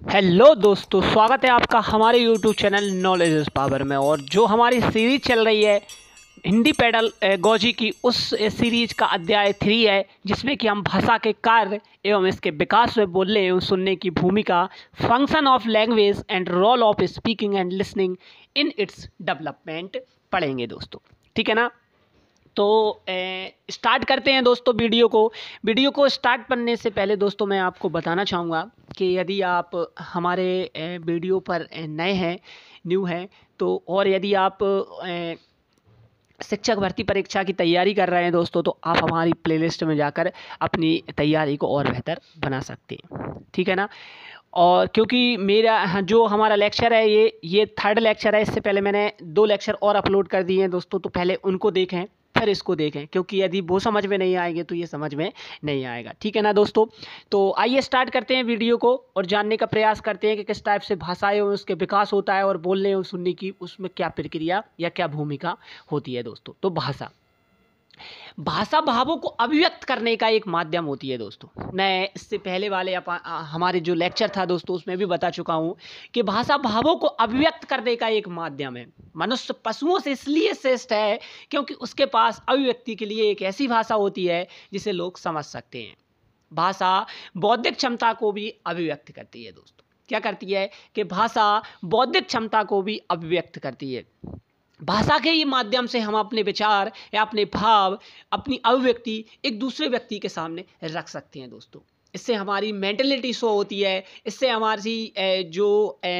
Hello दोस्तों, स्वागत है आपका हमारे YouTube channel knowledge is power में। और जो हमारी सीरीज चल रही है हिंदी पैडल गौजी की, उस सीरीज का अध्याय 3 है, जिसमें कि हम भाषा के कार्य एवं इसके विकास में बोलने एवं सुनने की भूमिका, function of language and role of speaking and listening in its development पढ़ेंगे दोस्तों। ठीक है ना। तो स्टार्ट करते हैं दोस्तों वीडियो को स्टार्ट करने से पहले दोस्तों मैं आपको बताना चाहूँगा कि यदि आप हमारे वीडियो पर न्यू हैं तो, और यदि आप शिक्षक भर्ती परीक्षा की तैयारी कर रहे हैं दोस्तों, तो आप हमारी प्लेलिस्ट में जाकर अपनी तैयारी को और बेहतर बना सकते हैं। ठीक है ना। और क्योंकि मेरा जो हमारा लेक्चर है ये थर्ड लेक्चर है। इससे पहले मैंने 2 लेक्चर और अपलोड कर दिए हैं दोस्तों, तो पहले उनको देखें फिर इसको देखें, क्योंकि यदि वो समझ में नहीं आएंगे तो ये समझ में नहीं आएगा। ठीक है ना दोस्तों। तो आइए स्टार्ट करते हैं वीडियो को और जानने का प्रयास करते हैं कि किस टाइप से भाषाएं और उसके विकास होता है, और बोलने और सुनने की उसमें क्या प्रक्रिया या क्या भूमिका होती है दोस्तों। तो भाषा भावों को अभिव्यक्त करने का एक माध्यम होती है दोस्तों। मैं इससे पहले वाले हमारे जो लेक्चर था दोस्तों, उसमें भी बता चुका हूँ कि भाषा भावों को अभिव्यक्त करने का एक माध्यम है। मनुष्य पशुओं से इसलिए श्रेष्ठ है क्योंकि उसके पास अभिव्यक्ति के लिए एक ऐसी भाषा होती है जिसे लोग समझ सकते हैं। भाषा बौद्धिक क्षमता को भी अभिव्यक्त करती है दोस्तों। क्या करती है कि भाषा बौद्धिक क्षमता को भी अभिव्यक्त करती है। भाषा के ही माध्यम से हम अपने विचार या अपने भाव, अपनी अभिव्यक्ति एक दूसरे व्यक्ति के सामने रख सकते हैं दोस्तों। इससे हमारी मेंटलिटी शो होती है, इससे हमारी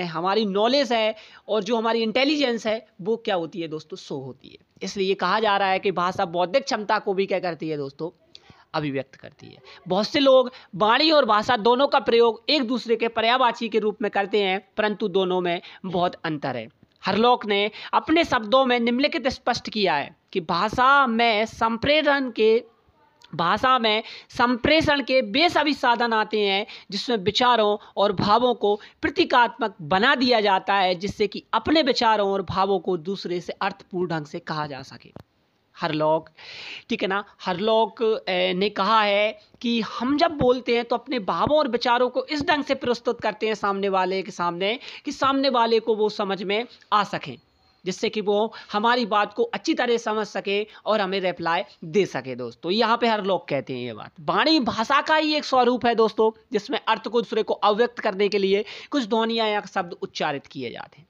हमारी नॉलेज है और जो हमारी इंटेलिजेंस है वो क्या होती है दोस्तों, शो होती है। इसलिए कहा जा रहा है कि भाषा बौद्धिक क्षमता को भी क्या करती है दोस्तों, अभिव्यक्त करती है। बहुत से लोग वाणी और भाषा दोनों का प्रयोग एक दूसरे के पर्यायवाची के रूप में करते हैं, परंतु दोनों में बहुत अंतर है। हरलॉक ने अपने शब्दों में निम्नलिखित स्पष्ट किया है कि भाषा में संप्रेषण के वे सभी साधन आते हैं जिसमें विचारों और भावों को प्रतीकात्मक बना दिया जाता है, जिससे कि अपने विचारों और भावों को दूसरे से अर्थपूर्ण ढंग से कहा जा सके। हरलॉक, ठीक है ना, हरलॉक ने कहा है कि हम जब बोलते हैं तो अपने भावों और विचारों को इस ढंग से प्रस्तुत करते हैं सामने वाले के सामने कि सामने वाले को वो समझ में आ सकें, जिससे कि वो हमारी बात को अच्छी तरह समझ सके और हमें रिप्लाई दे सके दोस्तों। यहाँ पे हरलॉक कहते हैं ये बात। वाणी भाषा का ही एक स्वरूप है दोस्तों, जिसमें अर्थ को दूसरे को अभिव्यक्त करने के लिए कुछ ध्वनियाँ या शब्द उच्चारित किए जाते हैं।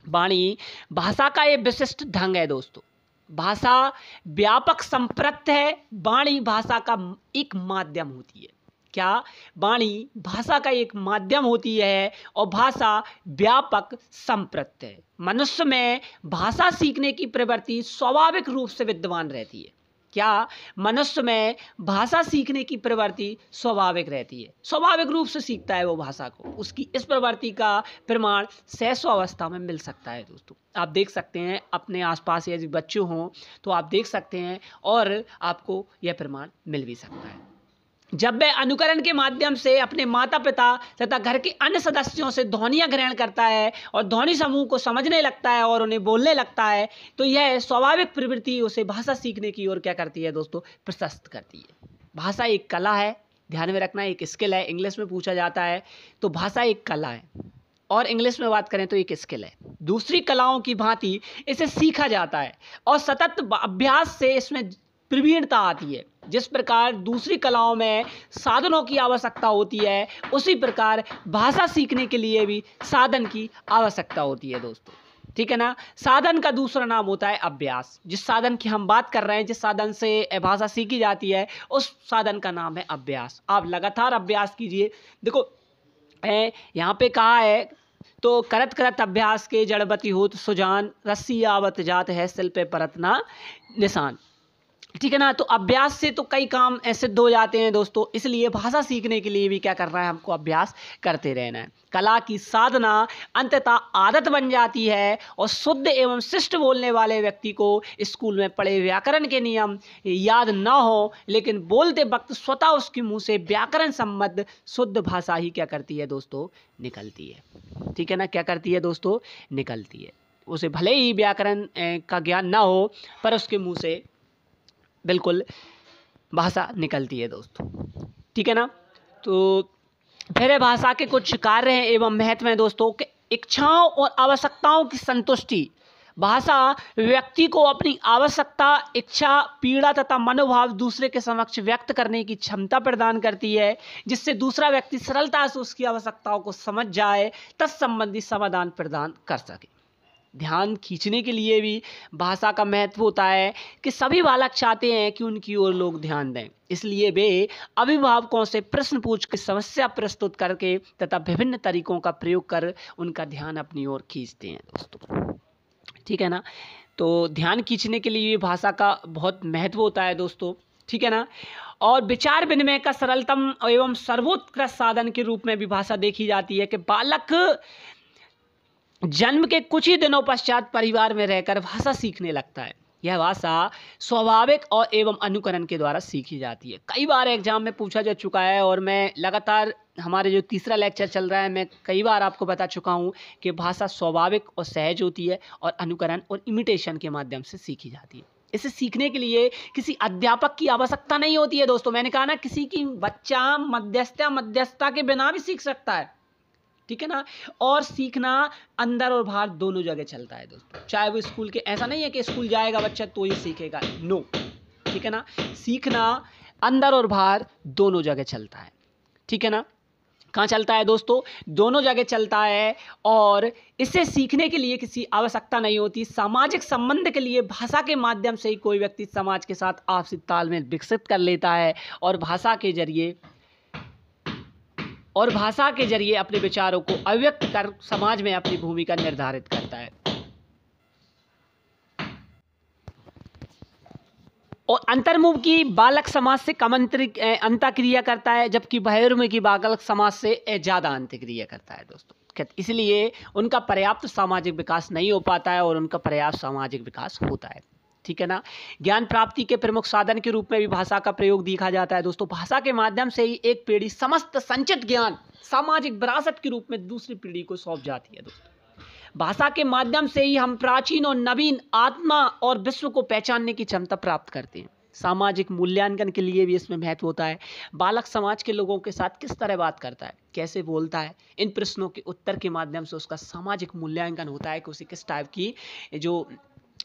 वाणी भाषा का ये विशिष्ट ढंग है दोस्तों। भाषा व्यापक संप्रत है, वाणी भाषा का एक माध्यम होती है। क्या? वाणी भाषा का एक माध्यम होती है और भाषा व्यापक संप्रत है। मनुष्य में भाषा सीखने की प्रवृत्ति स्वाभाविक रूप से विद्यमान रहती है। क्या? मनुष्य में भाषा सीखने की प्रवृत्ति स्वाभाविक रहती है, स्वाभाविक रूप से सीखता है वो भाषा को। उसकी इस प्रवृत्ति का प्रमाण शैशवावस्था में मिल सकता है दोस्तों। आप देख सकते हैं अपने आसपास यदि बच्चे हों तो आप देख सकते हैं और आपको यह प्रमाण मिल भी सकता है। जब वह अनुकरण के माध्यम से अपने माता पिता तथा घर के अन्य सदस्यों से ध्वनियाँ ग्रहण करता है और ध्वनि समूह को समझने लगता है और उन्हें बोलने लगता है, तो यह स्वाभाविक प्रवृत्ति उसे भाषा सीखने की ओर क्या करती है दोस्तों, प्रशस्त करती है। भाषा एक कला है, ध्यान में रखना, एक स्किल है। इंग्लिश में पूछा जाता है तो भाषा एक कला है और इंग्लिश में बात करें तो एक स्किल है। दूसरी कलाओं की भांति इसे सीखा जाता है और सतत अभ्यास से इसमें प्रवीणता आती है। जिस प्रकार दूसरी कलाओं में साधनों की आवश्यकता होती है, उसी प्रकार भाषा सीखने के लिए भी साधन की आवश्यकता होती है दोस्तों। ठीक है ना। साधन का दूसरा नाम होता है अभ्यास। जिस साधन की हम बात कर रहे हैं, जिस साधन से भाषा सीखी जाती है, उस साधन का नाम है अभ्यास। आप लगातार अभ्यास कीजिए। देखो यहाँ पे कहा है तो करत करत अभ्यास के जड़बती होत सुजान, रस्सी आवत जात है सिल पे परत ना निशान। ठीक है ना। तो अभ्यास से तो कई काम सिद्ध हो जाते हैं दोस्तों, इसलिए भाषा सीखने के लिए भी क्या करना है, हमको अभ्यास करते रहना है। कला की साधना अंततः आदत बन जाती है और शुद्ध एवं शिष्ट बोलने वाले व्यक्ति को स्कूल में पढ़े व्याकरण के नियम याद न हो, लेकिन बोलते वक्त स्वतः उसके मुंह से व्याकरण संबद्ध शुद्ध भाषा ही क्या करती है दोस्तों, निकलती है। ठीक है ना। क्या करती है दोस्तों, निकलती है। उसे भले ही व्याकरण का ज्ञान ना हो, पर उसके मुंह से बिल्कुल भाषा निकलती है दोस्तों। ठीक है ना। तो फिर भाषा के कुछ कार्य हैं एवं महत्व हैं दोस्तों कि इच्छाओं और आवश्यकताओं की संतुष्टि। भाषा व्यक्ति को अपनी आवश्यकता, इच्छा, पीड़ा तथा मनोभाव दूसरे के समक्ष व्यक्त करने की क्षमता प्रदान करती है, जिससे दूसरा व्यक्ति सरलता से उसकी आवश्यकताओं को समझ जाए, तत्संबंधी समाधान प्रदान कर सके। ध्यान खींचने के लिए भी भाषा का महत्व होता है कि सभी बालक चाहते हैं कि उनकी ओर लोग ध्यान दें, इसलिए वे अभिभावकों से प्रश्न पूछ के समस्या प्रस्तुत करके तथा विभिन्न तरीकों का प्रयोग कर उनका ध्यान अपनी ओर खींचते हैं दोस्तों। ठीक है ना। तो ध्यान खींचने के लिए भाषा का बहुत महत्व होता है दोस्तों। ठीक है ना। और विचार विनिमय का सरलतम एवं सर्वोत्कृष्ट साधन के रूप में भी भाषा देखी जाती है कि बालक जन्म के कुछ ही दिनों पश्चात परिवार में रहकर भाषा सीखने लगता है। यह भाषा स्वाभाविक और एवं अनुकरण के द्वारा सीखी जाती है। कई बार एग्जाम में पूछा जा चुका है और मैं लगातार हमारे जो तीसरा लेक्चर चल रहा है मैं कई बार आपको बता चुका हूँ कि भाषा स्वाभाविक और सहज होती है और अनुकरण और इमिटेशन के माध्यम से सीखी जाती है। इसे सीखने के लिए किसी अध्यापक की आवश्यकता नहीं होती है दोस्तों। मैंने कहा ना, किसी की बच्चा मध्यस्थता के बिना भी सीख सकता है। ठीक है ना। और सीखना अंदर और बाहर दोनों जगह चलता है दोस्तों। चाहे वो स्कूल के, ऐसा नहीं है कि स्कूल जाएगा बच्चा तो ही सीखेगा, नो। ठीक है ना। सीखना अंदर और बाहर दोनों जगह चलता है। ठीक है ना। कहाँ चलता है दोस्तों? दोनों जगह चलता है। और इसे सीखने के लिए किसी आवश्यकता नहीं होती। सामाजिक संबंध के लिए भाषा के माध्यम से ही कोई व्यक्ति समाज के साथ आपसी तालमेल विकसित कर लेता है और भाषा के जरिए अपने विचारों को अभिव्यक्त कर समाज में अपनी भूमिका निर्धारित करता है। और अंतर्मुखी बालक समाज से कम अंतःक्रिया करता है, जबकि बहिर्मुखी बालक समाज से ज़्यादा अंतःक्रिया करता है दोस्तों। इसलिए उनका पर्याप्त सामाजिक विकास नहीं हो पाता है और उनका पर्याप्त सामाजिक विकास होता है। ठीक है ना। ज्ञान प्राप्ति के प्रमुख साधन के रूप में भी भाषा का प्रयोग देखा जाता है दोस्तों। भाषा के माध्यम से ही एक पीढ़ी समस्त संचित ज्ञान सामाजिक विरासत के रूप में दूसरी पीढ़ी को सौंप जाती है दोस्तों। भाषा के माध्यम से ही हम प्राचीन और नवीन आत्मा और विश्व को पहचानने की क्षमता प्राप्त करते हैं। सामाजिक मूल्यांकन के लिए भी इसमें महत्व होता है। बालक समाज के लोगों के साथ किस तरह बात करता है, कैसे बोलता है, इन प्रश्नों के उत्तर के माध्यम से उसका सामाजिक मूल्यांकन होता है कि उसे किस टाइप की जो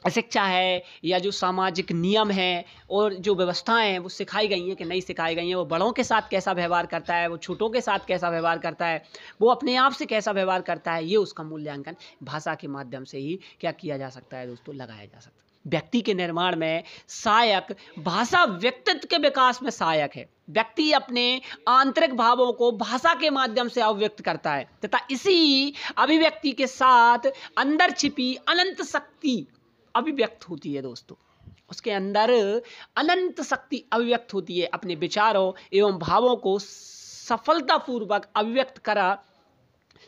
शिक्षा है या जो सामाजिक नियम है और जो व्यवस्थाएं हैं वो सिखाई गई हैं कि नहीं सिखाई गई हैं। वो बड़ों के साथ कैसा व्यवहार करता है, वो छोटों के साथ कैसा व्यवहार करता है, वो अपने आप से कैसा व्यवहार करता है, ये उसका मूल्यांकन भाषा के माध्यम से ही क्या किया जा सकता है दोस्तों, लगाया जा सकता है। व्यक्ति के निर्माण में सहायक भाषा व्यक्तित्व के विकास में सहायक है। व्यक्ति अपने आंतरिक भावों को भाषा के माध्यम से अभिव्यक्त करता है तथा इसी अभिव्यक्ति के साथ अंदर छिपी अनंत शक्ति अभिव्यक्त होती है दोस्तों। उसके अंदर अनंत शक्ति अभिव्यक्त होती है। अपने विचारों एवं भावों को सफलतापूर्वक अभिव्यक्त करा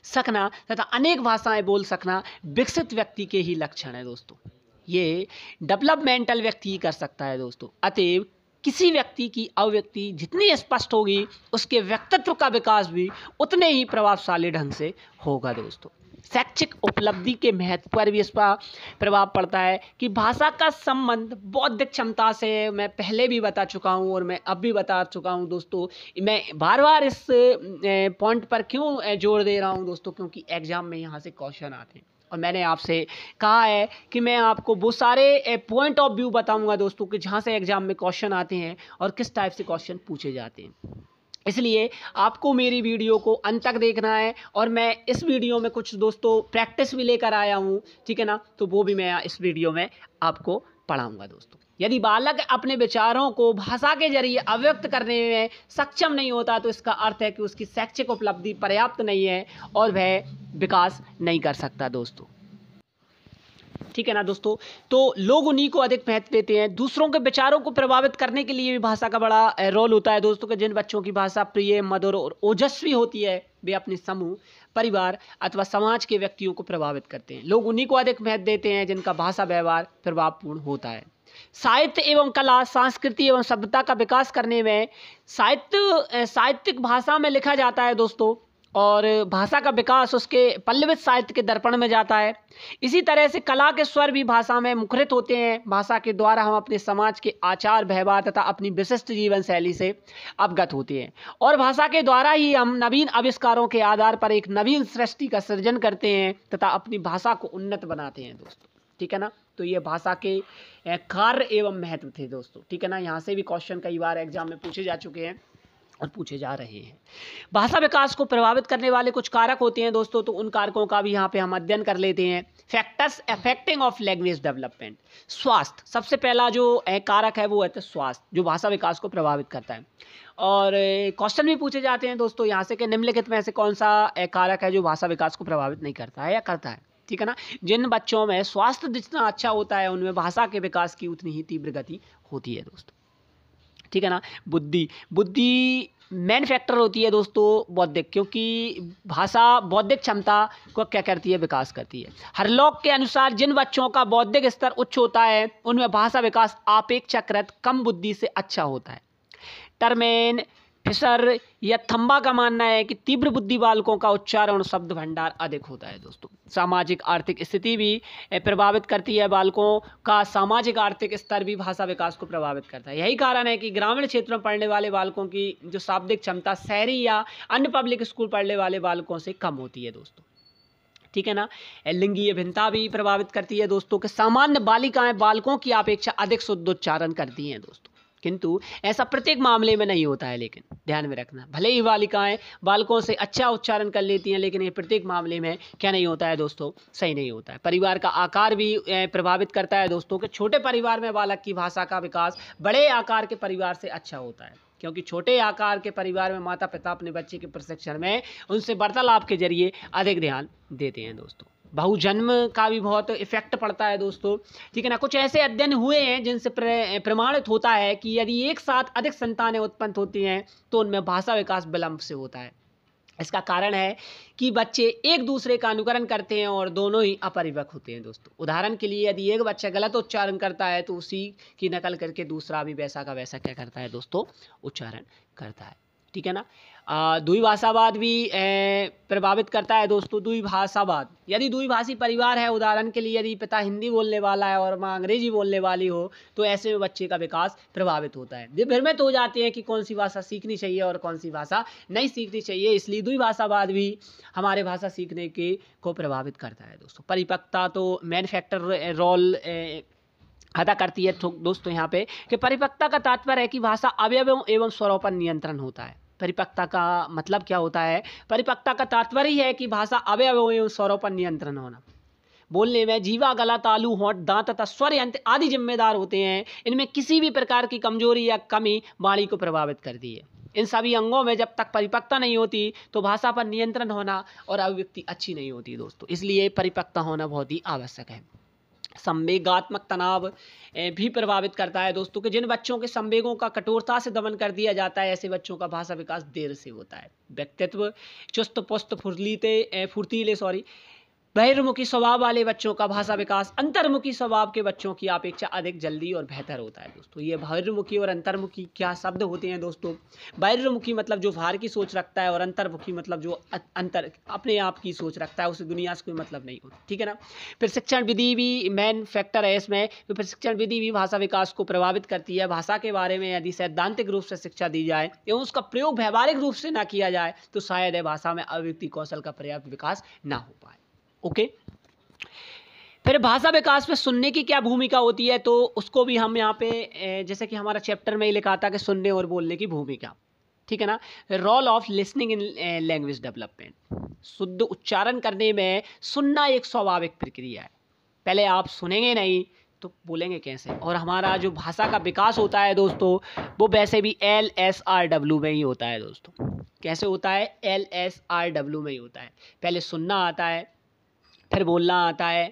सकना तथा अनेक भाषाएं बोल सकना विकसित व्यक्ति के ही लक्षण है दोस्तों। ये डेवलपमेंटल व्यक्ति ही कर सकता है दोस्तों। अतएव किसी व्यक्ति की अभिव्यक्ति जितनी स्पष्ट होगी उसके व्यक्तित्व का विकास भी उतने ही प्रभावशाली ढंग से होगा दोस्तों। शैक्षिक उपलब्धि के महत्व पर भी इसका प्रभाव पड़ता है कि भाषा का संबंध बौद्धिक क्षमता से है। मैं पहले भी बता चुका हूँ और मैं अब भी बता चुका हूँ दोस्तों। मैं बार बार इस पॉइंट पर क्यों जोर दे रहा हूँ दोस्तों, क्योंकि एग्जाम में यहाँ से क्वेश्चन आते हैं और मैंने आपसे कहा है कि मैं आपको वो सारे पॉइंट ऑफ व्यू बताऊंगा दोस्तों कि जहाँ से एग्जाम में क्वेश्चन आते हैं और किस टाइप से क्वेश्चन पूछे जाते हैं। इसलिए आपको मेरी वीडियो को अंत तक देखना है और मैं इस वीडियो में कुछ दोस्तों प्रैक्टिस भी लेकर आया हूँ। ठीक है ना। तो वो भी मैं इस वीडियो में आपको पढ़ाऊंगा दोस्तों। यदि बालक अपने विचारों को भाषा के जरिए अभिव्यक्त करने में सक्षम नहीं होता तो इसका अर्थ है कि उसकी शैक्षिक उपलब्धि पर्याप्त नहीं है और वह विकास नहीं कर सकता दोस्तों। ठीक है ना दोस्तों। तो लोग उन्हीं को अधिक महत्व देते हैं। दूसरों के विचारों को प्रभावित करने के लिए भी भाषा का बड़ा रोल होता है दोस्तों कि जिन बच्चों की भाषा प्रिय, मधुर और ओजस्वी होती है वे अपने समूह, परिवार अथवा समाज के व्यक्तियों को प्रभावित करते हैं। लोग उन्हीं को अधिक महत्व देते हैं जिनका भाषा व्यवहार प्रभावपूर्ण होता है। साहित्य एवं कला, संस्कृति एवं सभ्यता का विकास करने में साहित्यिक भाषा में लिखा जाता है दोस्तों और भाषा का विकास उसके पल्लवित साहित्य के दर्पण में जाता है। इसी तरह से कला के स्वर भी भाषा में मुखरित होते हैं। भाषा के द्वारा हम अपने समाज के आचार व्यवहार तथा अपनी विशिष्ट जीवन शैली से अवगत होते हैं और भाषा के द्वारा ही हम नवीन आविष्कारों के आधार पर एक नवीन सृष्टि का सृजन करते हैं तथा अपनी भाषा को उन्नत बनाते हैं दोस्तों। ठीक है ना। तो ये भाषा के कार्य एवं महत्व थे दोस्तों। ठीक है ना। यहाँ से भी क्वेश्चन कई बार एग्जाम में पूछे जा चुके हैं और पूछे जा रहे हैं। भाषा विकास को प्रभावित करने वाले कुछ कारक होते हैं दोस्तों, तो उन कारकों का भी यहाँ पे हम अध्ययन कर लेते हैं। Factors affecting of language development. स्वास्थ्य सबसे पहला जो कारक है वो है स्वास्थ्य, जो भाषा विकास को प्रभावित करता है। और क्वेश्चन भी पूछे जाते हैं दोस्तों यहाँ से कि निम्नलिखित में से कौन सा कारक है जो भाषा विकास को प्रभावित नहीं करता है या करता है। ठीक है ना। जिन बच्चों में स्वास्थ्य जितना अच्छा होता है उनमें भाषा के विकास की उतनी ही तीव्र गति होती है दोस्तों। ठीक है ना। बुद्धि मेन फैक्टर होती है दोस्तों बौद्धिक, क्योंकि भाषा बौद्धिक क्षमता को क्या करती है, विकास करती है। हरलॉक के अनुसार जिन बच्चों का बौद्धिक स्तर उच्च होता है उनमें भाषा विकास अपेक्षाकृत कम बुद्धि से अच्छा होता है। टर्मेन, फिशर या थम्बा का मानना है कि तीव्र बुद्धि बालकों का उच्चारण और शब्द भंडार अधिक होता है दोस्तों। सामाजिक आर्थिक स्थिति भी प्रभावित करती है। बालकों का सामाजिक आर्थिक स्तर भी भाषा विकास को प्रभावित करता है। यही कारण है कि ग्रामीण क्षेत्र में पढ़ने वाले बालकों की जो शाब्दिक क्षमता शहरी या अन्य पब्लिक स्कूल पढ़ने वाले बालकों से कम होती है दोस्तों। ठीक है ना। लिंगीय भिन्नता भी प्रभावित करती है दोस्तों कि सामान्य बालिकाएं बालकों की अपेक्षा अधिक शुद्ध उच्चारण करती हैं दोस्तों, किंतु ऐसा प्रत्येक मामले में नहीं होता है। लेकिन ध्यान में रखना, भले ही बालिकाएं बालकों से अच्छा उच्चारण कर लेती हैं लेकिन ये प्रत्येक मामले में क्या नहीं होता है दोस्तों, सही नहीं होता है। परिवार का आकार भी प्रभावित करता है दोस्तों कि छोटे परिवार में बालक की भाषा का विकास बड़े आकार के परिवार से अच्छा होता है, क्योंकि छोटे आकार के परिवार में माता पिता अपने बच्चे के प्रशिक्षण में उनसे वार्तालाप के जरिए अधिक ध्यान देते हैं दोस्तों। बहुजन्म का भी बहुत इफेक्ट पड़ता है दोस्तों। ठीक है ना। कुछ ऐसे अध्ययन हुए हैं जिनसे प्रमाणित होता है कि यदि एक साथ अधिक संतानें उत्पन्न होती हैं तो उनमें भाषा विकास विलंब से होता है। इसका कारण है कि बच्चे एक दूसरे का अनुकरण करते हैं और दोनों ही अपरिपक्व होते हैं दोस्तों। उदाहरण के लिए यदि एक बच्चा गलत उच्चारण करता है तो उसी की नकल करके दूसरा भी वैसा का वैसा क्या करता है दोस्तों, उच्चारण करता है। ठीक है ना। द्विभाषावाद भी प्रभावित करता है दोस्तों। द्विभाषावाद, यदि द्विभाषी परिवार है, उदाहरण के लिए यदि पिता हिंदी बोलने वाला है और माँ अंग्रेजी बोलने वाली हो, तो ऐसे में बच्चे का विकास प्रभावित होता है। वे भ्रमित हो जाते हैं कि कौन सी भाषा सीखनी चाहिए और कौन सी भाषा नहीं सीखनी चाहिए। इसलिए द्विभाषावाद भी हमारे भाषा सीखने के को प्रभावित करता है दोस्तों। परिपक्वता तो मेन फैक्टर रोल अदा करती है दोस्तों यहाँ पे कि परिपक्वता का तात्पर्य है कि भाषा अवयवों एवं स्वरों पर नियंत्रण होता है। परिपक्वता का मतलब क्या होता है? परिपक्वता का तात्पर्य ही है कि भाषा अवयवों एवं स्वरों पर नियंत्रण होना। बोलने में जीवा, गला, तालु, होंठ, दांत तथा स्वर यंत्र आदि जिम्मेदार होते हैं। इनमें किसी भी प्रकार की कमजोरी या कमी वाणी को प्रभावित करती है। इन सभी अंगों में जब तक परिपक्वता नहीं होती तो भाषा पर नियंत्रण होना और अभिव्यक्ति अच्छी नहीं होती दोस्तों। इसलिए परिपक्वता होना बहुत ही आवश्यक है। संवेगात्मक तनाव भी प्रभावित करता है दोस्तों कि जिन बच्चों के संवेगों का कठोरता से दमन कर दिया जाता है ऐसे बच्चों का भाषा विकास देर से होता है। व्यक्तित्व चुस्त पुस्त फुर्तीले बहिर्मुखी स्वभाव वाले बच्चों का भाषा विकास अंतर्मुखी स्वभाव के बच्चों की अपेक्षा अधिक जल्दी और बेहतर होता है दोस्तों। ये बहिर्मुखी और अंतर्मुखी क्या शब्द होते हैं दोस्तों? बहिर्मुखी मतलब जो बाहर की सोच रखता है और अंतर्मुखी मतलब जो अंतर अपने आप की सोच रखता है, उसे दुनिया से कोई मतलब नहीं होता। ठीक है ना। प्रशिक्षण विधि भी मेन फैक्टर है इसमें। तो प्रशिक्षण विधि भी भाषा विकास को प्रभावित करती है। भाषा के बारे में यदि सैद्धांतिक रूप से शिक्षा दी जाए एवं उसका प्रयोग व्यावहारिक रूप से ना किया जाए तो शायद भाषा में अभिव्यक्ति कौशल का पर्याप्त विकास ना हो पाए। ओके। फिर भाषा विकास में सुनने की क्या भूमिका होती है, तो उसको भी हम यहाँ पे जैसे कि हमारा चैप्टर में ही लिखा था कि सुनने और बोलने की भूमिका। ठीक है ना। Role of listening in language development. शुद्ध उच्चारण करने में सुनना एक स्वाभाविक प्रक्रिया है। पहले आप सुनेंगे नहीं तो बोलेंगे कैसे? और हमारा जो भाषा का विकास होता है दोस्तों वो वैसे भी LSRW में ही होता है दोस्तों। कैसे होता है? LSRW में ही होता है। पहले सुनना आता है, फिर बोलना आता है,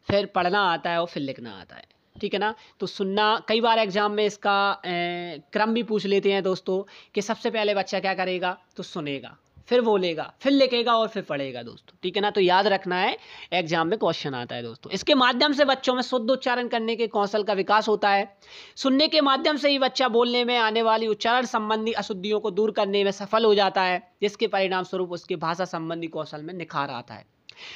फिर पढ़ना आता है और फिर लिखना आता है। ठीक है ना। तो सुनना, कई बार एग्जाम में इसका क्रम भी पूछ लेते हैं दोस्तों कि सबसे पहले बच्चा क्या करेगा, तो सुनेगा, फिर बोलेगा, फिर लिखेगा और फिर पढ़ेगा दोस्तों, ठीक है ना। तो याद रखना है, एग्जाम में क्वेश्चन आता है दोस्तों। इसके माध्यम से बच्चों में शुद्ध उच्चारण करने के कौशल का विकास होता है। सुनने के माध्यम से ही बच्चा बोलने में आने वाली उच्चारण संबंधी अशुद्धियों को दूर करने में सफल हो जाता है, जिसके परिणाम स्वरूप उसके भाषा संबंधी कौशल में निखार आता है।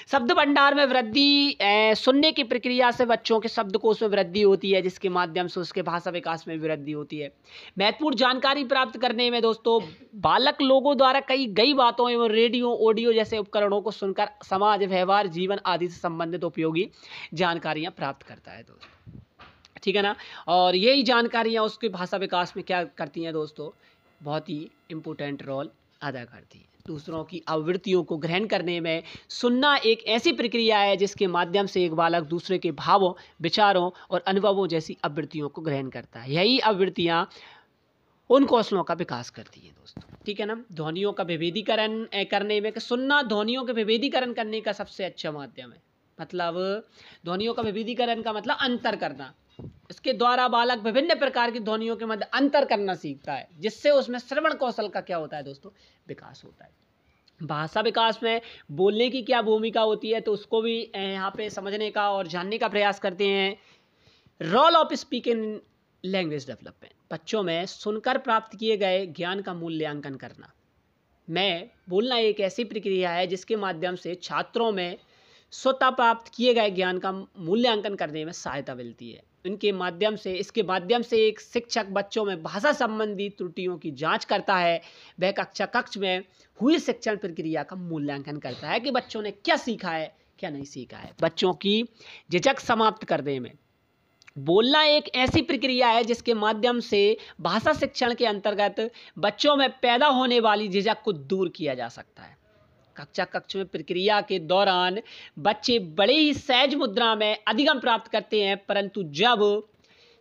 शब्द भंडार में वृद्धि, सुनने की प्रक्रिया से बच्चों के शब्दकोश में वृद्धि होती है, जिसके माध्यम से उसके भाषा विकास में वृद्धि होती है। महत्वपूर्ण जानकारी प्राप्त करने में दोस्तों बालक लोगों द्वारा कई गई बातों एवं रेडियो, ऑडियो जैसे उपकरणों को सुनकर समाज, व्यवहार, जीवन आदि से संबंधित उपयोगी जानकारियां प्राप्त करता है दोस्तों, ठीक है ना। और यही जानकारियां उसके भाषा विकास में क्या करती हैं दोस्तों, बहुत ही इम्पोर्टेंट रोल अदा करती है। दूसरों की आवृत्तियों को ग्रहण करने में सुनना एक ऐसी प्रक्रिया है जिसके माध्यम से एक बालक दूसरे के भावों, विचारों और अनुभवों जैसी आवृत्तियों को ग्रहण करता है। यही आवृत्तियां उन कौशलों का विकास करती है दोस्तों, ठीक है ना। ध्वनियों का विभेदीकरण करने में, सुनना ध्वनियों के विभेदीकरण करने का सबसे अच्छा माध्यम है। मतलब ध्वनियों का विभेदीकरण का मतलब अंतर करना। इसके द्वारा बालक विभिन्न प्रकार की ध्वनियों के मध्य अंतर करना सीखता है, जिससे उसमें श्रवण कौशल का क्या होता है दोस्तों, विकास होता है। भाषा विकास में बोलने की क्या भूमिका होती है, तो उसको भी यहाँ पे समझने का और जानने का प्रयास करते हैं। Role of speaking language development, बच्चों में सुनकर प्राप्त किए गए ज्ञान का मूल्यांकन करना। मैं बोलना एक ऐसी प्रक्रिया है जिसके माध्यम से छात्रों में स्वतः प्राप्त किए गए ज्ञान का मूल्यांकन करने में सहायता मिलती है। इसके माध्यम से एक शिक्षक बच्चों में भाषा संबंधी त्रुटियों की जांच करता है। वह कक्ष में हुई शिक्षण प्रक्रिया का मूल्यांकन करता है कि बच्चों ने क्या सीखा है, क्या नहीं सीखा है। बच्चों की झिझक समाप्त करने में बोलना एक ऐसी प्रक्रिया है जिसके माध्यम से भाषा शिक्षण के अंतर्गत बच्चों में पैदा होने वाली झिझक को दूर किया जा सकता है। कक्ष में प्रक्रिया के दौरान बच्चे बड़े ही सहज मुद्रा में अधिगम प्राप्त करते हैं, परंतु जब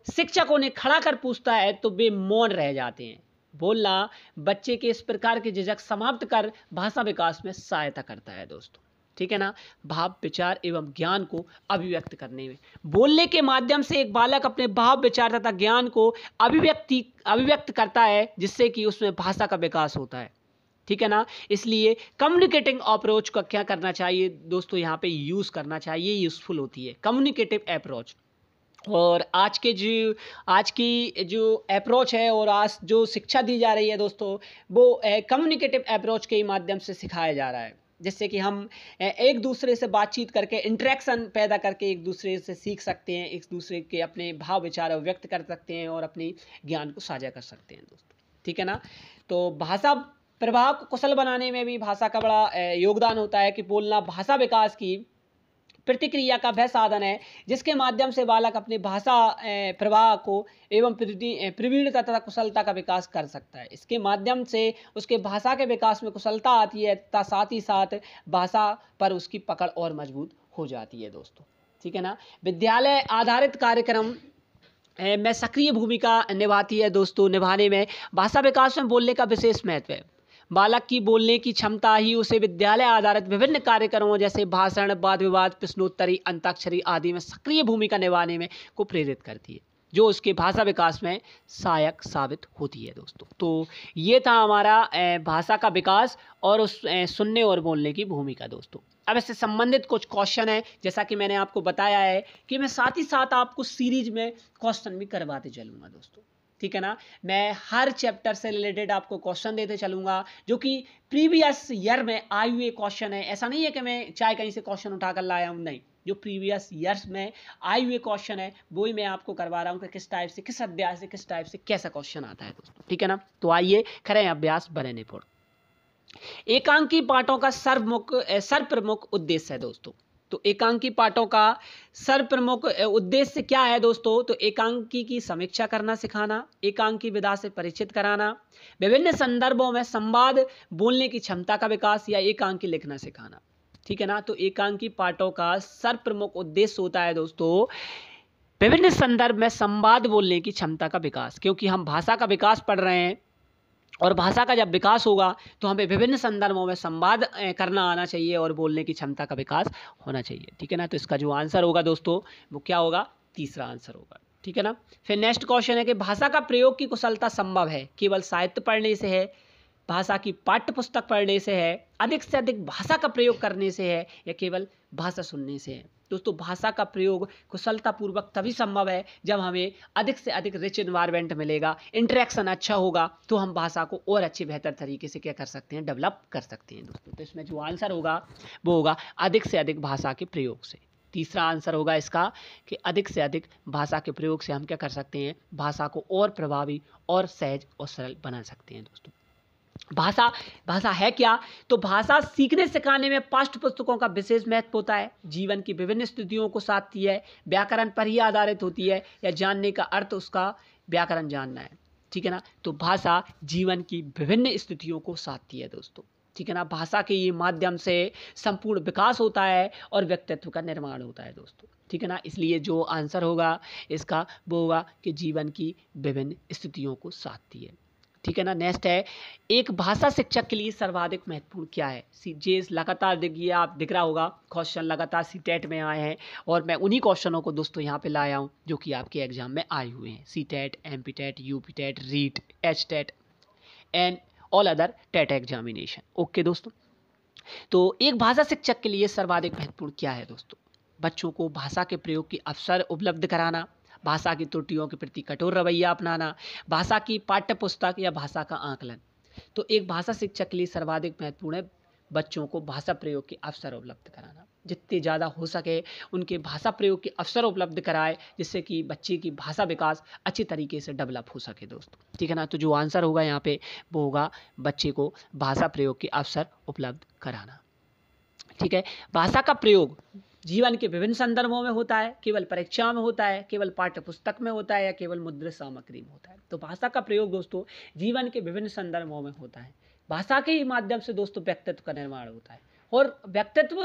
शिक्षक उन्हें खड़ा कर पूछता है तो वे मौन रह जाते हैं। बोलना बच्चे के इस प्रकार की झिझक समाप्त कर भाषा विकास में सहायता करता है दोस्तों, ठीक है ना। भाव, विचार एवं ज्ञान को अभिव्यक्त करने में बोलने के माध्यम से एक बालक अपने भाव, विचार तथा ज्ञान को अभिव्यक्त करता है, जिससे कि उसमें भाषा का विकास होता है, ठीक है ना। इसलिए कम्युनिकेटिंग अप्रोच का क्या करना चाहिए दोस्तों, यहाँ पे यूज़ करना चाहिए, यूज़फुल होती है कम्युनिकेटिव अप्रोच। और आज की जो अप्रोच है और आज जो शिक्षा दी जा रही है दोस्तों, वो कम्युनिकेटिव अप्रोच के माध्यम से सिखाया जा रहा है, जिससे कि हम एक दूसरे से बातचीत करके, इंटरेक्शन पैदा करके एक दूसरे से सीख सकते हैं, एक दूसरे के अपने भाव विचार व्यक्त कर सकते हैं और अपनी ज्ञान को साझा कर सकते हैं दोस्तों, ठीक है ना। तो भाषा प्रभाव को कुशल बनाने में भी भाषा का बड़ा योगदान होता है कि बोलना भाषा विकास की प्रतिक्रिया का वह साधन है जिसके माध्यम से बालक अपने भाषा प्रवाह को एवं प्रवीणता तथा कुशलता का विकास कर सकता है। इसके माध्यम से उसके भाषा के विकास में कुशलता आती है तथा साथ ही साथ भाषा पर उसकी पकड़ और मजबूत हो जाती है दोस्तों, ठीक है ना। विद्यालय आधारित कार्यक्रम में सक्रिय भूमिका निभाती है दोस्तों। निभाने में भाषा विकास में बोलने का विशेष महत्व है। बालक की बोलने की क्षमता ही उसे विद्यालय आधारित विभिन्न कार्यक्रमों जैसे भाषण, वाद विवाद, प्रश्नोत्तरी, अंताक्षरी आदि में सक्रिय भूमिका निभाने में को प्रेरित करती है, जो उसके भाषा विकास में सहायक साबित होती है दोस्तों। तो ये था हमारा भाषा का विकास और उस सुनने और बोलने की भूमिका दोस्तों। अब इससे संबंधित कुछ क्वेश्चन है, जैसा कि मैंने आपको बताया है कि मैं साथ ही साथ आपको सीरीज में क्वेश्चन भी करवाते चलूँगा दोस्तों, ठीक है ना। मैं हर चैप्टर से रिलेटेड आपको क्वेश्चन देते चलूँगा जो कि प्रीवियस ईयर में आए हुए क्वेश्चन है। ऐसा नहीं है कि मैं चाहे कहीं से क्वेश्चन उठा कर लाया हूँ, नहीं, जो प्रीवियस ईयर्स में आए हुए क्वेश्चन है वो ही मैं आपको करवा रहा हूँ कि किस टाइप से, किस अध्याय से, किस टाइप से कैसा क्वेश्चन आता है दोस्तों, ठीक है ना। तो आइए करें अभ्यास बने निपुण। एकांकी पाठों का सर्वप्रमुख उद्देश्य है दोस्तों। तो एकांकी पाठों का सर्वप्रमुख उद्देश्य क्या है दोस्तों, तो एकांकी की समीक्षा करना सिखाना, एकांकी विधा से परिचित कराना, विभिन्न संदर्भों में संवाद बोलने की क्षमता का विकास या एकांकी लिखना सिखाना, ठीक है ना। तो एकांकी पाठों का सर्वप्रमुख उद्देश्य होता है दोस्तों विभिन्न संदर्भ में संवाद बोलने की क्षमता का विकास, क्योंकि हम भाषा का विकास पढ़ रहे हैं और भाषा का जब विकास होगा तो हमें विभिन्न संदर्भों में संवाद करना आना चाहिए और बोलने की क्षमता का विकास होना चाहिए, ठीक है ना। तो इसका जो आंसर होगा दोस्तों वो क्या होगा, तीसरा आंसर होगा, ठीक है ना। फिर नेक्स्ट क्वेश्चन है कि भाषा का प्रयोग की कुशलता संभव है केवल साहित्य पढ़ने से है, भाषा की पाठ्य पुस्तक पढ़ने से है, अधिक से अधिक भाषा का प्रयोग करने से है, या केवल भाषा सुनने से है? दोस्तों, भाषा का प्रयोग कुशलतापूर्वक तभी संभव है जब हमें अधिक से अधिक रिच इन्वायरमेंट मिलेगा, इंटरेक्शन अच्छा होगा, तो हम भाषा को और अच्छे बेहतर तरीके से क्या कर सकते हैं, डेवलप कर सकते हैं दोस्तों। तो इसमें जो आंसर होगा वो होगा अधिक से अधिक भाषा के प्रयोग से। तीसरा आंसर होगा इसका कि अधिक से अधिक भाषा के प्रयोग से हम क्या कर सकते हैं, भाषा को और प्रभावी और सहज और सरल बना सकते हैं दोस्तों। भाषा है क्या? तो भाषा सीखने सिखाने में पाठ्य पुस्तकों का विशेष महत्व होता है। जीवन की विभिन्न स्थितियों को साधती है, व्याकरण पर ही आधारित होती है, या जानने का अर्थ उसका व्याकरण जानना है, ठीक है ना। तो भाषा जीवन की विभिन्न स्थितियों को साधती है दोस्तों, ठीक है ना। भाषा के ये माध्यम से संपूर्ण विकास होता है और व्यक्तित्व का निर्माण होता है दोस्तों, ठीक है ना। इसलिए जो आंसर होगा इसका वो होगा कि जीवन की विभिन्न स्थितियों को साधती है, ठीक है ना। नेक्स्ट है, एक भाषा शिक्षक के लिए सर्वाधिक महत्वपूर्ण क्या है? जे लगातार देखिए, आप दिख रहा होगा क्वेश्चन लगातार सीटेट में आए हैं, और मैं उन्हीं क्वेश्चनों को दोस्तों यहाँ पे लाया हूँ जो कि आपके एग्जाम में आए हुए हैं। CTET, MPTET, UPTET, REET, HTET and all other TET examination. Okay दोस्तों, तो एक भाषा शिक्षक के लिए सर्वाधिक महत्वपूर्ण क्या है दोस्तों? बच्चों को भाषा के प्रयोग के अवसर उपलब्ध कराना, भाषा की त्रुटियों के प्रति कठोर रवैया अपनाना, भाषा की पाठ्य पुस्तक या भाषा का आकलन। तो एक भाषा शिक्षक के लिए सर्वाधिक महत्वपूर्ण है बच्चों को भाषा प्रयोग के अवसर उपलब्ध कराना। जितने ज़्यादा हो सके उनके भाषा प्रयोग के अवसर उपलब्ध कराए, जिससे कि बच्चे की भाषा विकास अच्छी तरीके से डेवलप हो सके दोस्तों, ठीक है ना। तो जो आंसर होगा यहाँ पे वो होगा बच्चे को भाषा प्रयोग के अवसर उपलब्ध कराना, ठीक है। भाषा का प्रयोग जीवन के विभिन्न संदर्भों में होता है, केवल परीक्षा में होता है, केवल पाठ्य पुस्तक में होता है, या केवल मुद्रित सामग्री में होता है। तो भाषा का प्रयोग दोस्तों जीवन के विभिन्न संदर्भों में होता है। भाषा के ही माध्यम से दोस्तों व्यक्तित्व का निर्माण होता है, और व्यक्तित्व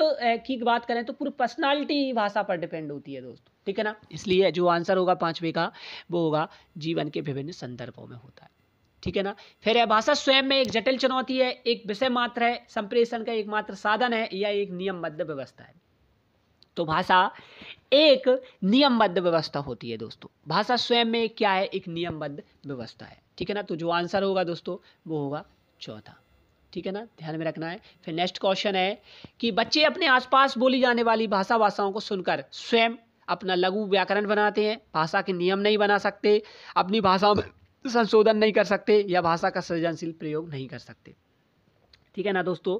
की बात करें तो पूरी पर्सनालिटी भाषा पर डिपेंड होती है दोस्तों, ठीक है ना। इसलिए जो आंसर होगा पांचवे का वो होगा जीवन के विभिन्न संदर्भों में होता है, ठीक है ना। फिर यह भाषा स्वयं में एक जटिल चुनौती है, एक विषय मात्र है, संप्रेषण का एकमात्र साधन है, या एक नियमबद्ध व्यवस्था है? तो भाषा एक नियमबद्ध व्यवस्था होती है दोस्तों। भाषा स्वयं में क्या है? एक नियमबद्ध व्यवस्था है, ठीक है ना। तो जो आंसर होगा दोस्तों वो होगा चौथा, ठीक है ना, ध्यान में रखना है। फिर नेक्स्ट क्वेश्चन है कि बच्चे अपने आसपास बोली जाने वाली भाषाओं को सुनकर स्वयं अपना लघु व्याकरण बनाते हैं, भाषा के नियम नहीं बना सकते, अपनी भाषा में संशोधन नहीं कर सकते, या भाषा का सृजनशील प्रयोग नहीं कर सकते, ठीक है ना दोस्तों।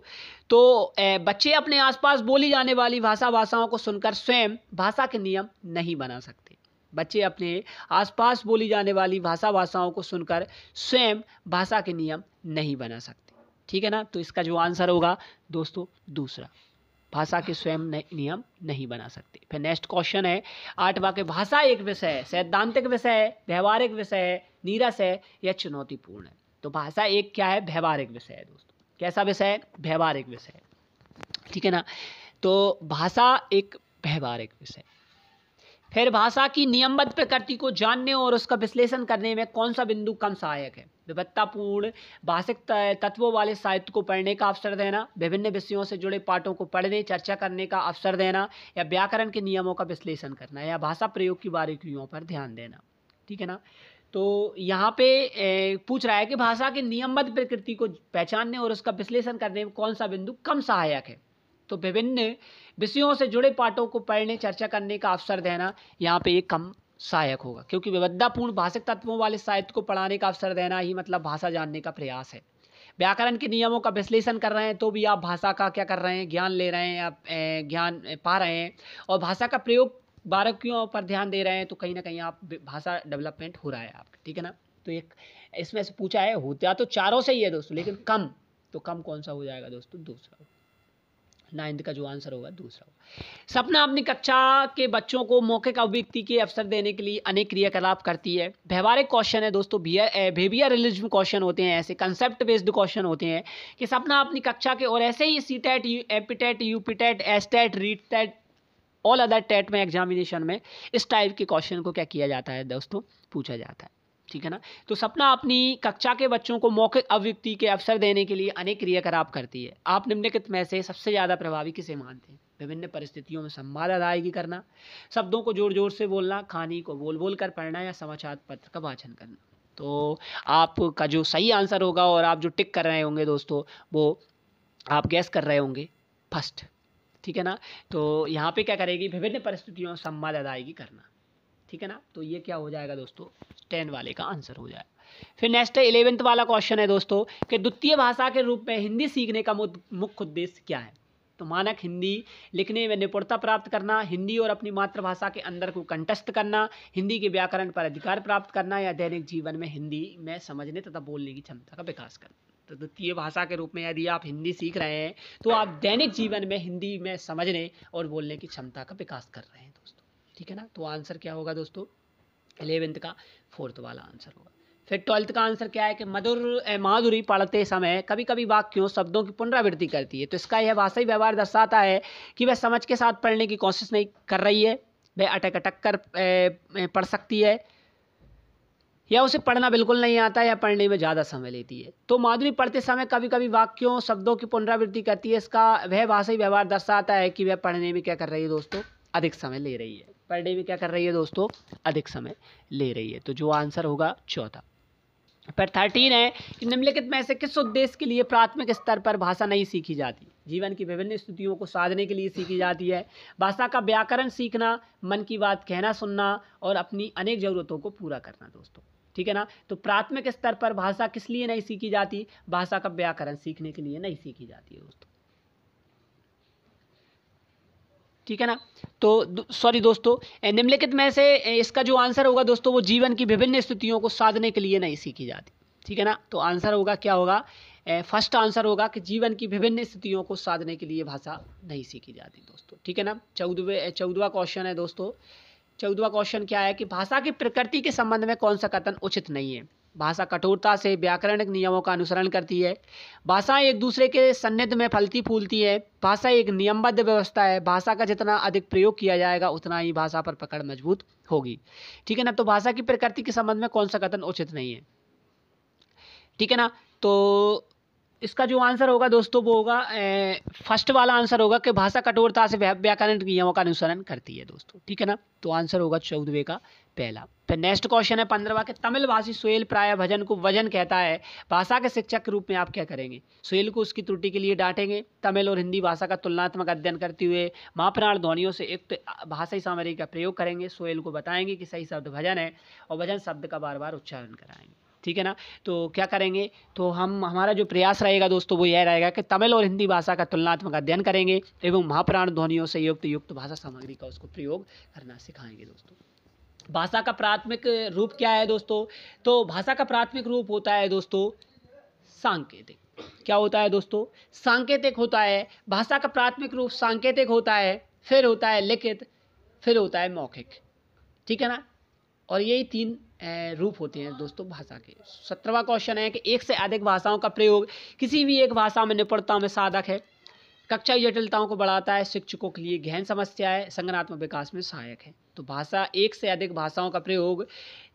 तो बच्चे अपने आसपास बोली जाने वाली भाषाओं को सुनकर स्वयं भाषा के नियम नहीं बना सकते। बच्चे अपने आसपास बोली जाने वाली भाषाओं को सुनकर स्वयं भाषा के नियम नहीं बना सकते, ठीक है ना। तो इसका जो आंसर होगा दोस्तों दूसरा, भाषा के स्वयं नियम नहीं बना सकते। फिर नेक्स्ट क्वेश्चन है आठवां के, भाषा एक विषय है, सैद्धांतिक विषय है, व्यवहारिक विषय है, नीरस है, या चुनौतीपूर्ण है? तो भाषा एक क्या है? व्यवहारिक विषय है दोस्तों। कैसा विषय है? व्यवहारिक विषय है, ठीक है ना। तो भाषा एक व्यवहारिक विषय। फिर भाषा की नियमबद्ध प्रकृति को जानने और उसका विश्लेषण करने में कौन सा बिंदु कम सहायक है? विविधतापूर्ण भाषिक तत्वों वाले साहित्य को पढ़ने का अवसर देना, विभिन्न विषयों से जुड़े पाठों को पढ़ने चर्चा करने का अवसर देना, या व्याकरण के नियमों का विश्लेषण करना, या भाषा प्रयोग की बारीकियों पर ध्यान देना, ठीक है ना। तो यहाँ पे पूछ रहा है कि भाषा की नियमबद्ध प्रकृति को पहचानने और उसका विश्लेषण करने में कौन सा बिंदु कम सहायक है? तो विभिन्न विषयों से जुड़े पाठों को पढ़ने चर्चा करने का अवसर देना यहाँ पे एक कम सहायक होगा, क्योंकि विविधतापूर्ण भाषिक तत्वों वाले साहित्य को पढ़ाने का अवसर देना ही मतलब भाषा जानने का प्रयास है। व्याकरण के नियमों का विश्लेषण कर रहे हैं तो भी आप भाषा का क्या कर रहे हैं? ज्ञान ले रहे हैं, आप ज्ञान पा रहे हैं, और भाषा का प्रयोग बारीकियों पर ध्यान दे रहे हैं, तो कहीं ना कहीं आप भाषा डेवलपमेंट हो रहा है आपका, ठीक है ना। तो एक इसमें से पूछा है, होता तो चारों से ही है दोस्तों, लेकिन कम, तो कम कौन सा हो जाएगा दोस्तों? दूसरा। 9th का जो आंसर होगा दूसरा होगा। सपना अपनी कक्षा के बच्चों को मौखिक अभिव्यक्ति के अवसर देने के लिए अनेक क्रियाकलाप करती है। व्यवहारिक क्वेश्चन है दोस्तों, बिहेवियरलिज्म क्वेश्चन होते हैं, ऐसे कंसेप्ट बेस्ड क्वेश्चन होते हैं कि सपना अपनी कक्षा के, और ऐसे ही CTET, APTET, UPTET, STET, REET, all other TET में एग्जामिनेशन में इस टाइप के क्वेश्चन को क्या किया जाता है दोस्तों? पूछा जाता है, ठीक है ना। तो सपना अपनी कक्षा के बच्चों को मौखिक अभिव्यक्ति के अवसर देने के लिए अनेक क्रियाकलाप करती है। आप निम्नलिखित में से सबसे ज़्यादा प्रभावी किसे मानते हैं? विभिन्न परिस्थितियों में संवाद अदायगी करना, शब्दों को जोर जोर से बोलना, कहानी को बोल बोल कर पढ़ना, या समाचार पत्र का वाचन करना। तो आपका जो सही आंसर होगा और आप जो टिक कर रहे होंगे दोस्तों, वो आप गैस कर रहे होंगे फर्स्ट, ठीक है ना। तो यहाँ पे क्या करेगी, विभिन्न परिस्थितियों में संवाद अदायगी करना, ठीक है ना। तो ये क्या हो जाएगा दोस्तों, 10 वाले का आंसर हो जाएगा। फिर नेक्स्ट है 11th वाला क्वेश्चन है दोस्तों कि द्वितीय भाषा के रूप में हिंदी सीखने का मुख्य उद्देश्य क्या है। तो मानक हिंदी लिखने में निपुणता प्राप्त करना, हिंदी और अपनी मातृभाषा के अंदर को कंठस्थ करना, हिंदी के व्याकरण पर अधिकार प्राप्त करना, या दैनिक जीवन में हिंदी में समझने तथा बोलने की क्षमता का विकास करना। तो द्वितीय भाषा के रूप में यदि आप हिंदी सीख रहे हैं तो आप दैनिक जीवन में हिंदी में समझने और बोलने की क्षमता का विकास कर रहे हैं दोस्तों, ठीक है ना। तो आंसर क्या होगा दोस्तों, 11th का 4th वाला आंसर होगा। फिर 12th का आंसर क्या है कि माधुरी पढ़ते समय कभी कभी वाक्यों शब्दों की पुनरावृत्ति करती है। तो इसका यह भाषाई व्यवहार दर्शाता है कि वह समझ के साथ पढ़ने की कोशिश नहीं कर रही है, वह अटक अटक कर पढ़ सकती है, या उसे पढ़ना बिल्कुल नहीं आता है, या पढ़ने में ज़्यादा समय लेती है। तो माधुरी पढ़ते समय कभी कभी वाक्यों शब्दों की पुनरावृत्ति करती है। इसका वह भाषाई व्यवहार दर्शाता है कि वह पढ़ने में क्या कर रही है दोस्तों, अधिक समय ले रही है। पढ़ने में क्या कर रही है दोस्तों, अधिक समय ले रही है। तो जो आंसर होगा 14। पर 13 है कि निम्नलिखित में से किस उद्देश्य के लिए प्राथमिक स्तर पर भाषा नहीं सीखी जाती। जीवन की विभिन्न स्थितियों को साधने के लिए सीखी जाती है। भाषा का व्याकरण सीखना, मन की बात कहना सुनना और अपनी अनेक ज़रूरतों को पूरा करना दोस्तों, ठीक है ना। तो प्राथमिक स्तर पर भाषा किस लिए नहीं सीखी जाती, भाषा का व्याकरण सीखने के लिए नहीं सीखी जाती है दोस्तों, ठीक है ना। तो सॉरी दोस्तों, निम्नलिखित में से इसका जो आंसर होगा दोस्तों, वो जीवन की विभिन्न स्थितियों को साधने के लिए नहीं सीखी जाती, ठीक है ना। तो आंसर होगा क्या होगा, फर्स्ट आंसर होगा कि जीवन की विभिन्न स्थितियों को साधने के लिए भाषा नहीं सीखी जाती दोस्तों, ठीक है ना। 14वां क्वेश्चन है दोस्तों। 14वां क्वेश्चन क्या है कि भाषा की प्रकृति के संबंध में कौन सा कथन उचित नहीं है। भाषा कठोरता से व्याकरणिक नियमों का अनुसरण करती है। भाषा एक दूसरे के सन्निध में फलती फूलती है। भाषा एक नियमबद्ध व्यवस्था है। भाषा का जितना अधिक प्रयोग किया जाएगा उतना ही भाषा पर पकड़ मजबूत होगी, ठीक है ना। तो भाषा की प्रकृति के संबंध में कौन सा कथन उचित नहीं है, ठीक है ना। तो इसका जो आंसर होगा दोस्तों वो होगा फर्स्ट वाला आंसर होगा कि भाषा कठोरता से व्याकरण नियमों का अनुसरण करती है दोस्तों, ठीक है ना। तो आंसर होगा 14वें का पहला। फिर नेक्स्ट क्वेश्चन है 15वां के तमिल भाषी सुहेल प्राय भजन को वजन कहता है। भाषा के शिक्षक के रूप में आप क्या करेंगे। सुहेल को उसकी त्रुटि के लिए डांटेंगे। तमिल और हिंदी भाषा का तुलनात्मक अध्ययन करते हुए महाप्राण ध्वनियों से युक्त भाषाई सामग्री का प्रयोग करेंगे। सुहेल को बताएंगे कि सही शब्द भजन है और भजन शब्द का बार बार उच्चारण कराएंगे, ठीक है ना। तो क्या करेंगे, तो हमारा जो प्रयास रहेगा दोस्तों वो यह रहेगा कि तमिल और हिंदी भाषा का तुलनात्मक अध्ययन करेंगे एवं महाप्राण ध्वनियों से युक्त भाषा सामग्री का उसको प्रयोग करना सिखाएंगे दोस्तों। भाषा का प्राथमिक रूप क्या है दोस्तों, तो भाषा का प्राथमिक रूप होता है दोस्तों सांकेतिक। क्या होता है दोस्तों, सांकेतिक होता है। भाषा का प्राथमिक रूप सांकेतिक होता है, फिर होता है लिखित, फिर होता है मौखिक, ठीक है ना। और यही 3 रूप होते हैं दोस्तों भाषा के। 17वां क्वेश्चन है कि एक से अधिक भाषाओं का प्रयोग किसी भी एक भाषा में निपुणता में साधक है, कक्षाई जटिलताओं को बढ़ाता है, शिक्षकों के लिए गहन समस्या है, संज्ञानात्मक विकास में सहायक है। तो भाषा एक से अधिक भाषाओं का प्रयोग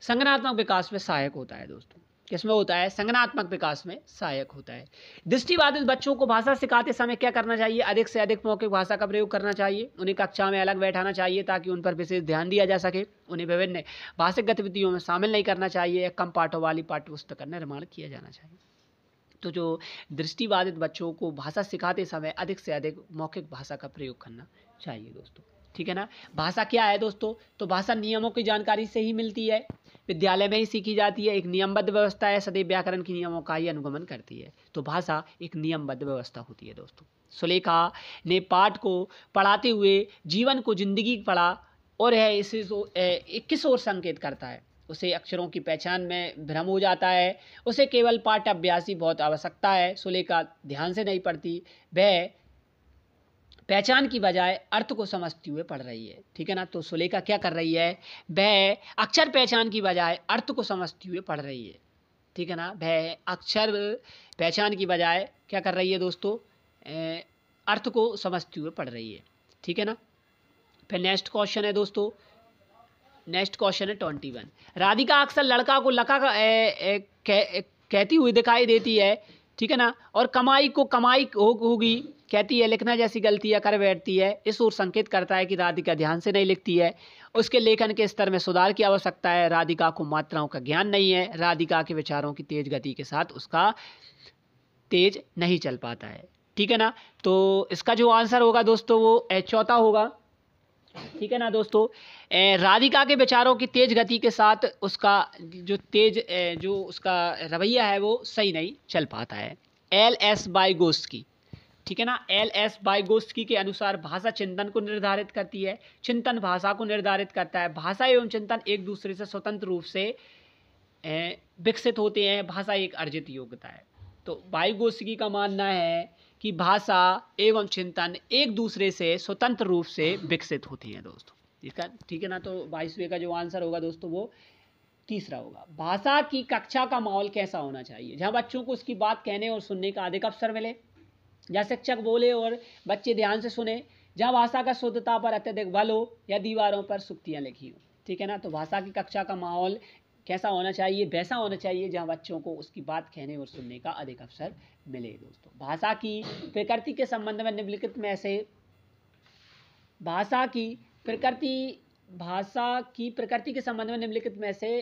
संज्ञानात्मक विकास में सहायक होता है दोस्तों। किसमें होता है, संज्ञानात्मक विकास में सहायक होता है। दृष्टिबाधित बच्चों को भाषा सिखाते समय क्या करना चाहिए, अधिक से अधिक मौखिक भाषा का प्रयोग करना चाहिए। उन्हें कक्षा में अलग बैठाना चाहिए ताकि उन पर विशेष ध्यान दिया जा सके। उन्हें विभिन्न भाषिक गतिविधियों में शामिल नहीं करना चाहिए। कम पाठों वाली पाठ्यपुस्तक का निर्माण किया जाना चाहिए। तो जो दृष्टिबाधित बच्चों को भाषा सिखाते समय अधिक से अधिक मौखिक भाषा का प्रयोग करना चाहिए दोस्तों, ठीक है ना। भाषा क्या है दोस्तों, तो भाषा नियमों की जानकारी से ही मिलती है, विद्यालय में ही सीखी जाती है, एक नियमबद्ध व्यवस्था है, सदैव व्याकरण के नियमों का ही अनुगमन करती है। तो भाषा एक नियमबद्ध व्यवस्था होती है दोस्तों। सुलेखा ने पाठ को पढ़ाते हुए जीवन को जिंदगी पढ़ा और यह इसे किस ओर संकेत करता है। उसे अक्षरों की पहचान में भ्रम हो जाता है। उसे केवल पाठ अभ्यास ही बहुत आवश्यकता है। सुलेखा ध्यान से नहीं पढ़ती, वह पहचान की बजाय अर्थ को समझते हुए पढ़ रही है, ठीक है ना। तो सुलेखा क्या कर रही है, वह अक्षर पहचान की बजाय अर्थ को समझते हुए पढ़ रही है, ठीक है ना। वह अक्षर पहचान की बजाय क्या कर रही है दोस्तों, अर्थ को समझते हुए पढ़ रही है, ठीक है ना। फिर नेक्स्ट क्वेश्चन है दोस्तों, नेक्स्ट क्वेश्चन है 21। राधिका अक्सर लड़का को लका कहती हुई दिखाई देती है, ठीक है ना। और कमाई होगी, कहती है लिखना जैसी गलतियां कर बैठती है। इस ओर संकेत करता है कि राधिका ध्यान से नहीं लिखती है, उसके लेखन के स्तर में सुधार की आवश्यकता है, राधिका को मात्राओं का ज्ञान नहीं है, राधिका के विचारों की तेज गति के साथ उसका तेज नहीं चल पाता है। ठीक है ना। तो इसका जो आंसर होगा दोस्तों वो चौथा होगा। ठीक है ना दोस्तों, राधिका के विचारों की तेज गति के साथ उसका जो उसका रवैया है वो सही नहीं चल पाता है। L.S. वाइगोत्स्की, ठीक है ना, L.S. वाइगोत्स्की के अनुसार भाषा चिंतन को निर्धारित करती है, चिंतन भाषा को निर्धारित करता है। भाषा एवं चिंतन एक दूसरे से स्वतंत्र रूप से विकसित होते हैं, भाषा एक अर्जित योग्यता है। तो वाइगोत्स्की का मानना है कि भाषा एवं चिंतन एक दूसरे से स्वतंत्र रूप से विकसित होती हैं दोस्तों। इसका ठीक है ना। तो 22वें का जो आंसर होगा दोस्तों वो तीसरा होगा। भाषा की कक्षा का माहौल कैसा होना चाहिए? जहाँ बच्चों को उसकी बात कहने और सुनने का अधिक अवसर मिले, जहाँ शिक्षक बोले और बच्चे ध्यान से सुने, जहाँ भाषा का शुद्धता पर अत्यधिक बल हो या दीवारों पर सूक्तियाँ लिखी हो। ठीक है ना। तो भाषा की कक्षा का माहौल कैसा होना चाहिए? वैसा होना चाहिए जहाँ बच्चों को उसकी बात कहने और सुनने का अधिक अवसर मिले दोस्तों। भाषा की प्रकृति के संबंध में निम्नलिखित में से भाषा की प्रकृति के संबंध में निम्नलिखित में से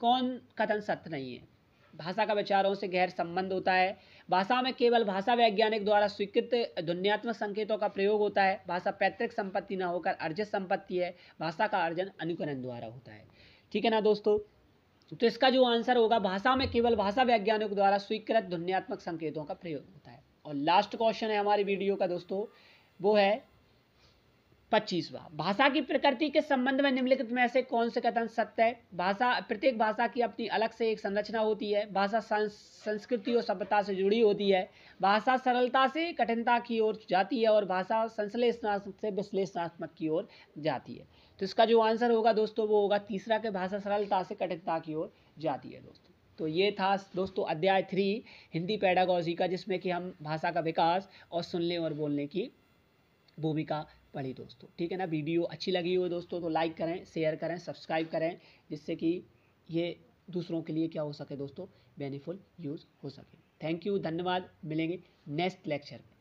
कौन कथन सत्य नहीं है? भाषा का विचारों से गहर संबंध होता है, भाषा में केवल भाषा वैज्ञानिक द्वारा स्वीकृत ध्वन्यात्मक संकेतों का प्रयोग होता है, भाषा पैतृक संपत्ति न होकर अर्जित संपत्ति है, भाषा का अर्जन अनुकरण द्वारा होता है। ठीक है ना दोस्तों। तो इसका जो आंसर होगा, भाषा में केवल भाषा वैज्ञानिक द्वारा स्वीकृत ध्वन्यात्मक संकेतों का प्रयोग होता है। और लास्ट क्वेश्चन है हमारी वीडियो का दोस्तों, वो है 25वां। भाषा की प्रकृति के संबंध में निम्नलिखित में से कौन से कथन सत्य है? प्रत्येक भाषा की अपनी अलग से एक संरचना होती है, भाषा संस्कृति और सभ्यता से जुड़ी होती है, भाषा सरलता से कठिनता की ओर जाती है और भाषा संश्लेषणात्मक से विश्लेषणात्मक की ओर जाती है। तो इसका जो आंसर होगा दोस्तों वो होगा तीसरा के भाषा सरलता से कठिनता की ओर जाती है दोस्तों। तो ये था दोस्तों अध्याय 3 हिंदी पेडागॉजी का, जिसमें कि हम भाषा का विकास और सुनने और बोलने की भूमिका पढ़ी दोस्तों। ठीक है ना। वीडियो अच्छी लगी हो दोस्तों तो लाइक करें, शेयर करें, सब्सक्राइब करें, जिससे कि ये दूसरों के लिए क्या हो सके दोस्तों, बेनिफिट यूज़ हो सके। थैंक यू, धन्यवाद। मिलेंगे नेक्स्ट लेक्चर में।